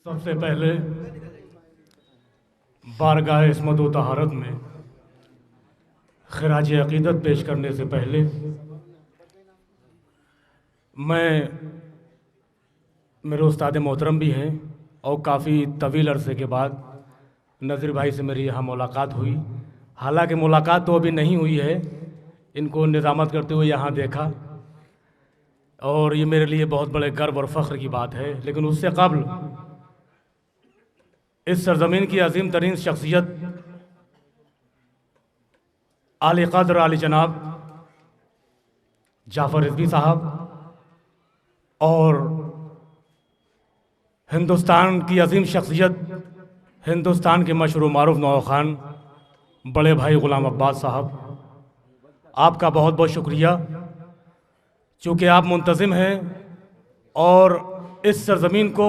सबसे पहले बारगाह इस्मत व तहारत में खराज अक़ीदत पेश करने से पहले मैं मेरे उस्ताद मोहतरम भी हैं और काफ़ी तवील अरसे के बाद नज़ीर भाई से मेरी यहाँ मुलाकात हुई। हालांकि मुलाकात तो अभी नहीं हुई है, इनको निज़ामत करते हुए यहाँ देखा और ये मेरे लिए बहुत बड़े गर्व और फ़ख्र की बात है। लेकिन उससे कबल इस सरज़मीन की अजीम तरीन शख्सियत आले क़द्र आले जनाब जाफ़र रिज़वी साहब और हिंदुस्तान की अजीम शख्सियत, हिंदुस्तान के मशहूर मारूफ नौ खान बड़े भाई ग़ुलाम अब्बास साहब, आपका बहुत बहुत शुक्रिया। चूँकि आप मुंतज़िम हैं और इस सरज़मीन को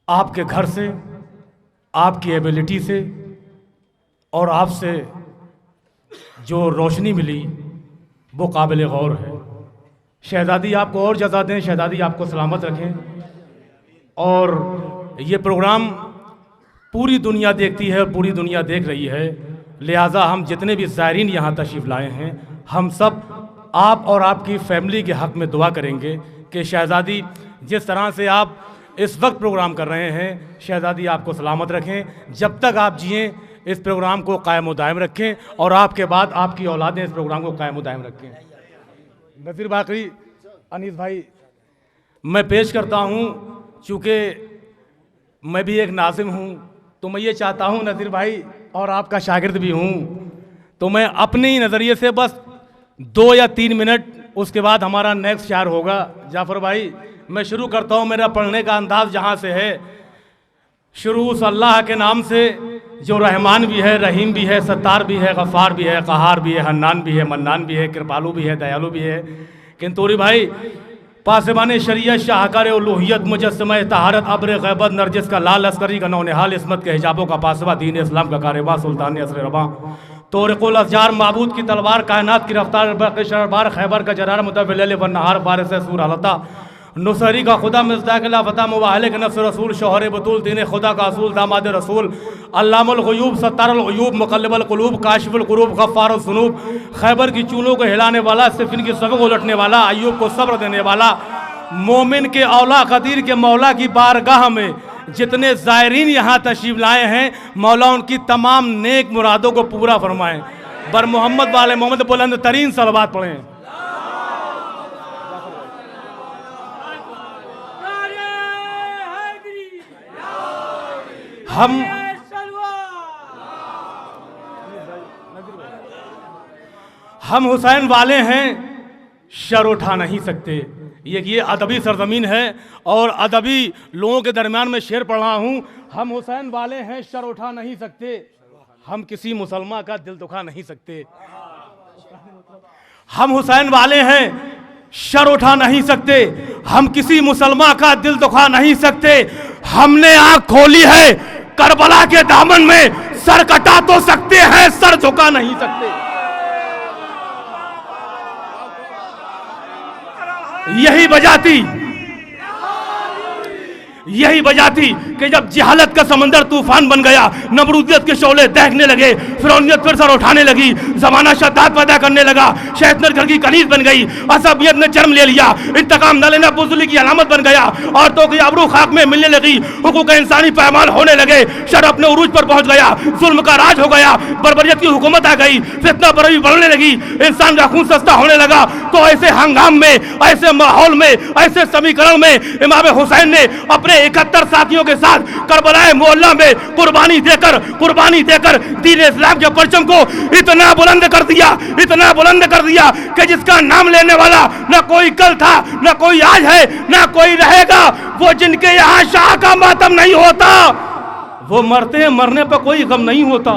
आपके घर से, आपकी एबिलिटी से और आपसे जो रोशनी मिली वो काबिल गौर है। शहज़ादी आपको और जज़ा दें, शहज़ादी आपको सलामत रखें। और ये प्रोग्राम पूरी दुनिया देखती है और पूरी दुनिया देख रही है, लिहाजा हम जितने भी ज़ायरीन यहाँ तशरीफ़ लाए हैं, हम सब आप और आपकी फैमिली के हक़ में दुआ करेंगे कि शहज़ादी जिस तरह से आप इस वक्त प्रोग्राम कर रहे हैं, शहज़ादी आपको सलामत रखें। जब तक आप जिएँ इस प्रोग्राम को कायम व दायम रखें और आपके बाद आपकी औलादें इस प्रोग्राम को कायम व दायम रखें। नज़ीर बाकरी अनीस भाई, मैं पेश करता हूँ, चूँकि मैं भी एक नाज़िम हूँ तो मैं ये चाहता हूँ नज़ीर भाई और आपका शागिर्द भी हूँ, तो मैं अपने ही नज़रिए से बस 2 या 3 मिनट, उसके बाद हमारा नेक्स्ट शायर होगा। जाफ़र भाई, मैं शुरू करता हूँ। मेरा पढ़ने का अंदाज़ जहाँ से है, शुरू उस अल्लाह के नाम से जो रहमान भी है, रहीम भी है, सत्तार भी है, गफ़ार भी है, क़हार भी है, हन्नान भी है, मन्नान भी है, कृपालु भी है, दयालु भी है। किंतूरी भाई, पासबान शरीयत, शाहकार उलूहियत, मुजस्समा तहारत, अब्र ग़ैबत, नरजिस का लाल अस्करी का नौनिहाल, इस्मत के हिजाबों का पासबा, दीन इस्लाम का कारवा, सुल्तान असर रबा, तोरिक़ुल अज़्जार, माबूद की तलवार, कायनात की रफ्तार, बरक़ खैबर का जरार, मुतव्विल व नहार, फारिस सूर अलता, नुसरी का खुदा, मिज़दाक़ लाफ़ता, मुवाहिल के नफ्स रसूल, शोहर बतूल, दीन खुदा का असूल, दामाद रसूल, अल्लामुल ग़ुयूब, सत्तारुल ग़ुयूब, मुक़ल्लिबुल क़ुलूब, काशिफ़ुल कुरूब, ग़फ़्फ़ारुज़ ज़ुनूब, खैबर की चूलों को हिलाने वाला, सिफ़िन की सबक उलटने वाला, अय्यूब को सब्र देने वाला, मोमिन के औला क़दीर के मौला की बारगाह में जितने ज़ायरीन यहाँ तशरीफ़ लाए हैं, मौला उनकी तमाम नेक मुरादों को पूरा फरमाएँ। बर मोहम्मद वाले मोहम्मद बुलंद तरीन सलवात पढ़ें। हम हुसैन वाले हैं, शर उठा नहीं सकते। ये अदबी सरजमीन है और अदबी लोगों के दरमियान में शेर पढ़ रहा हूँ। हम हुसैन वाले हैं, शर उठा नहीं सकते, हम किसी मुसलमान का दिल दुखा नहीं सकते। हम हुसैन वाले हैं, शर उठा नहीं सकते, हम किसी मुसलमान का दिल दुखा नहीं सकते। हमने आँख खोली है करबला के दामन में, सर कटा तो सकते हैं, सर झुका नहीं सकते। यही वजह थी कि जब जिहालत का समंदर तूफान बन गया, नमरूदियत के शोले दहकने लगे, फिरौनियत फिर सर उठाने लगी, जमाना शद्दात पैदा करने लगा, शैतान घर की कनीज बन गई, असबियत ने जन्म ले लिया, इंतकाम न लेना बुज़दिली की अलामत बन गया, औरतों की आबरू खाक में मिलने लगी, हुकूक इंसानी पैमाल होने लगे, शर अपने उरूज पर पहुंच गया, जुल्म का राज हो गया, बर्बरियत की हुकूमत आ गई, फितना बरवी बढ़ने लगी, इंसान का खून सस्ता होने लगा। तो ऐसे हंगाम में, ऐसे माहौल में, ऐसे समीकरण में इमाम हुसैन ने अपने 71 साथियों के साथ करबलाए मोहल्ला में कुर्बानी देकर दीन इस्लाम के परचम को इतना बुलंद कर दिया कि जिसका नाम लेने वाला न कोई कल था, न कोई आज है, न कोई रहेगा। वो जिनके यहाँ शाह का मातम नहीं होता, वो मरते हैं, मरने पर कोई गम नहीं होता।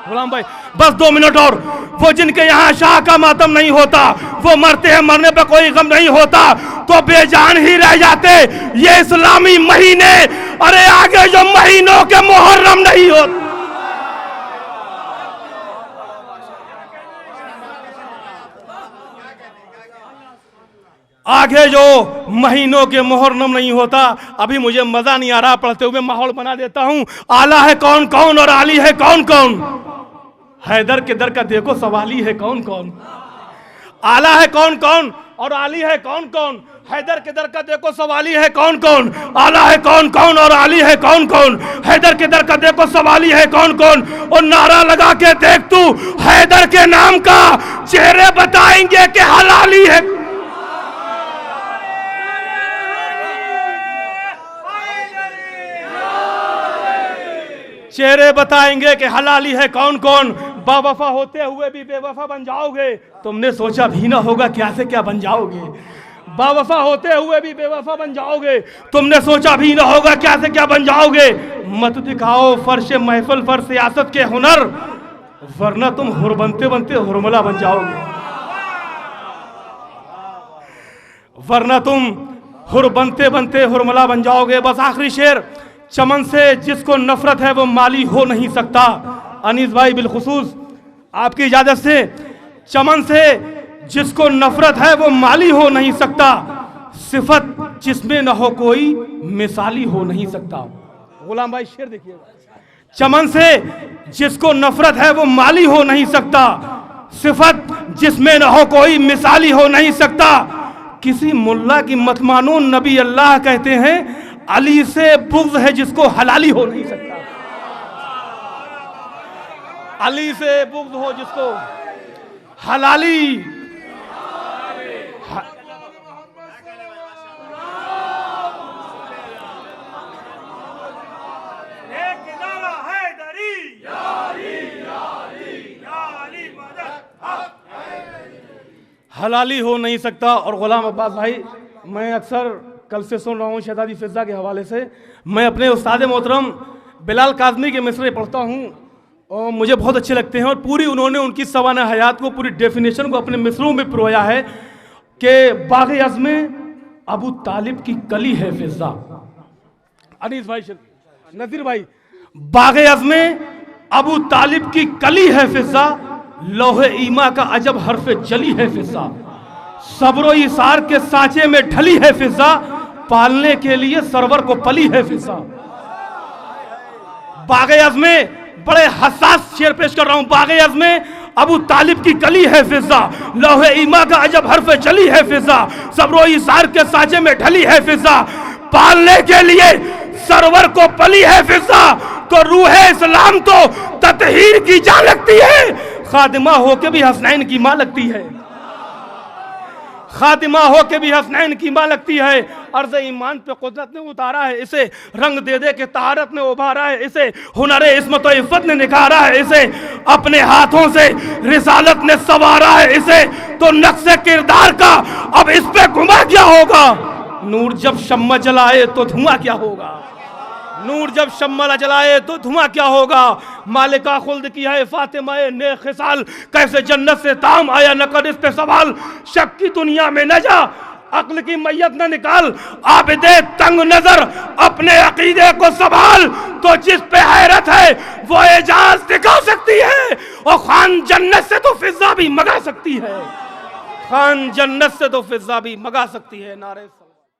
गुलाम भाई, बस 2 मिनट और। वो जिनके यहाँ शाह का मातम नहीं होता, वो मरते हैं, मरने पर कोई गम नहीं होता, तो बेजान ही रह जाते ये इस्लामी महीने। अरे आगे जो महीनों के मुहर्रम नहीं होते। आगे जो महीनों के मुहर्रम नहीं होता, अभी मुझे मजा नहीं आ रहा पढ़ते हुए, माहौल बना देता हूं। आला है कौन कौन और आली है कौन कौन? हैदर के दर का देखो सवाली है कौन कौन? आला है कौन कौन और आली है कौन कौन? हैदर के दर का देखो सवाली है कौन कौन? आला है कौन कौन और आली है कौन कौन? हैदर के दर का देखो सवाली है कौन कौन? और नारा लगा के देख तू, हैदर के नाम का चेहरे बताएंगे कि हलाली है। चेहरे बताएंगे कि हलाली है कौन कौन? बावफा होते हुए भी बेवफा बन जाओगे, तुमने सोचा भी ना होगा क्या से क्या बन जाओगे। बावफा होते हुए भी बेवफा बन जाओगे, तुमने सोचा भी ना होगा क्या से क्या बन जाओगे। मत दिखाओ फर्श महफिल पर सियासत के हुनर, वरना तुम हुर बनते बनते हुरमला बन जाओगे। वरना तुम हुर बनते बनते हुरमला बन जाओगे। बस आखिरी शेर, चमन से जिसको नफरत है वो माली हो नहीं सकता। अनीस भाई बिलखुसूस आपकी इजाजत से, चमन से जिसको नफरत है वो माली हो नहीं सकता, सिफत जिसमें न हो कोई मिसाली हो नहीं सकता। गुलाम भाई शेर देखिएगा, चमन से जिसको नफरत है वो माली हो नहीं सकता, सिफत जिसमें न हो कोई मिसाली हो नहीं सकता। किसी मुल्ला की मत मानो, नबी अल्लाह कहते हैं अली से बुग़्ज़ है जिसको हलाली हो नहीं सकता। अली से बुग़्ज़ हो जिसको हलाली। हलाली हो नहीं सकता। और गुलाम अब्बास भाई, मैं अक्सर कल से सुन रहा हूँ शहजादी फिज़ा के हवाले से, मैं अपने उस्ताद मोहतरम बिलाल काज़मी के मिसरे पढ़ता हूँ और मुझे बहुत अच्छे लगते हैं। और पूरी उन्होंने उनकी सवाना हयात को, पूरी डेफिनेशन को अपने मिसरों में पिरोया है कि बाग़ अज़्म अबू तालिब की कली है फिज़ा। अनीस भाई, नज़ीर भाई, बाग़ अज़्म अबू तालिब की कली है फिज़ा, लोहे ईमा का अजब हर्फ जली है फिज़ा, सब्रो इसार के सांचे में ढली है फिज़ा, पालने के लिए सरवर को पली है फिज़ा। बाग़ अज़्म, बड़े हसास शेर पेश कर रहा हूं, बाग़ अज़्म अबू तालिब की कली है फिज़ा, लोहे ईमा का अजब हर्फ जली है फिज़ा, सब्रो इसार के सांचे में ढली है फिज़ा, पालने के लिए सरवर को पली है फिज़ा। तो रूह इस्लाम तो ततहीर की जान लगती है, खादिमा होके भी हसनैन की मां लगती है। खातिमा हो के भी हसनैन की मां लगती है। अर्ज़ ईमान पे कुदरत ने उतारा है इसे, रंग दे दे के तारत ने उभारा है इसे, हुनरे इस्मत व इफ़्फ़त ने निखारा है इसे, अपने हाथों से रिसालत ने सवारा है इसे। तो नक्शे किरदार का अब इस पे गुमा क्या होगा, नूर जब शम्मा जलाए तो धुआं क्या होगा, नूर जब शम्मा जलाए तो धुआं क्या होगा। मालिका खुल्द की है फातिमा ने खिसाल, कैसे जन्नत से ताम आया न कर इस पे सवाल। शक की दुनिया में न जा, अक्ल की मैयत न निकाल, आबिदे तंग नजर अपने अकीदे को संभाल। तो जिस पे हैरत है वो एजाज दिखा सकती है, और खान जन्नत से तो फिजा भी मंगा सकती है, खान जन्नत से तो फिजा भी मंगा सकती है। नारे